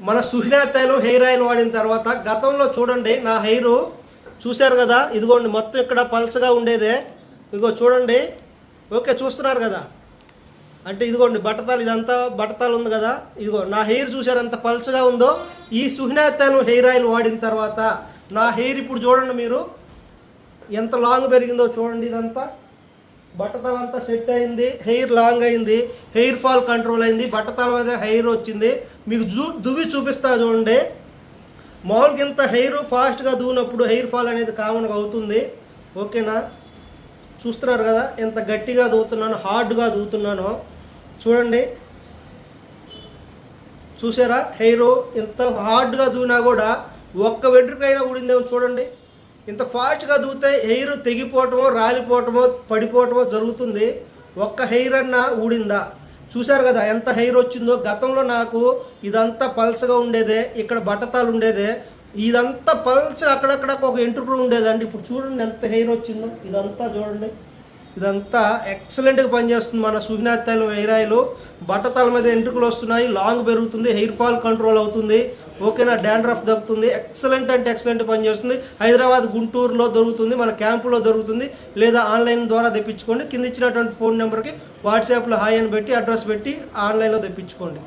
మన సుహినాతైలం hair oil వాడిన తర్వాత గతంలో చూడండి నా హెయిర్ చూశారు కదా, ఇదిగోండి మొత్తం ఇక్కడ పల్చగా ఉండేదే, ఇదిగో చూడండి. ఓకే, చూస్తున్నారు కదా, అంటే ఇదిగోండి బట్టతాలు, ఇదంతా బట్టతాలు ఉంది కదా, ఇదిగో నా హెయిర్ చూసారు ఎంత పల్చగా ఉందో. ఈ సుహినాతైలం హెయిర్ ఆయిల్ వాడిన తర్వాత నా హెయిర్ ఇప్పుడు చూడండి మీరు ఎంత లాంగ్ పెరిగిందో చూడండి. ఇదంతా బట్టతలంతా సెట్ అయింది, హెయిర్ లాంగ్ అయింది, హెయిర్ ఫాల్ కంట్రోల్ అయింది, బట్టతల మీద హెయిర్ వచ్చింది. మీకు దువ్వి చూపిస్తా చూడండి. మామూలుగా ఇంత హెయిర్ ఫాస్ట్గా దూనప్పుడు హెయిర్ ఫాల్ అనేది కామన్గా అవుతుంది. ఓకేనా, చూస్తున్నారు కదా ఎంత గట్టిగా దూతున్నాను, హార్డ్గా దూతున్నాను. చూడండి, చూసారా హెయిర్ ఎంత హార్డ్గా దూనా కూడా ఒక్క వెంట్రుకైనా ఊడిందేమో చూడండి. ఇంత ఫాస్ట్గా దూతే హెయిర్ తెగిపోవటమో రాలిపోవటమో పడిపోవటమో జరుగుతుంది. ఒక్క హెయిర్ అన్నా ఊడిందా? చూశారు కదా ఎంత హెయిర్ వచ్చిందో. గతంలో నాకు ఇదంతా పల్చగా ఉండేదే, ఇక్కడ బట్టతాలు ఉండేదే, ఇదంతా పల్చ అక్కడక్కడ ఒక ఎంట్రుకు ఉండేదండి. ఇప్పుడు చూడండి ఎంత హెయిర్ వచ్చిందో. ఇదంతా చూడండి, ఇదంతా ఎక్సలెంట్గా పనిచేస్తుంది మన సుహినాతైలం హెయిర్ ఆయిల్. బట్టతల మీద ఎంట్రుకలు వస్తున్నాయి, లాంగ్ పెరుగుతుంది, హెయిర్ ఫాల్ కంట్రోల్ అవుతుంది. ఓకేనా, డాండ్రఫ్ దొరుకుతుంది. ఎక్సలెంట్ అంటే ఎక్సలెంట్ పనిచేస్తుంది. హైదరాబాద్, గుంటూరులో దొరుకుతుంది, మన క్యాంపులో దొరుకుతుంది, లేదా ఆన్లైన్ ద్వారా తెప్పించుకోండి. కింద ఇచ్చినటువంటి ఫోన్ నెంబర్కి వాట్సాప్లో హాయ్ అని పెట్టి అడ్రస్ పెట్టి ఆన్లైన్లో తెప్పించుకోండి.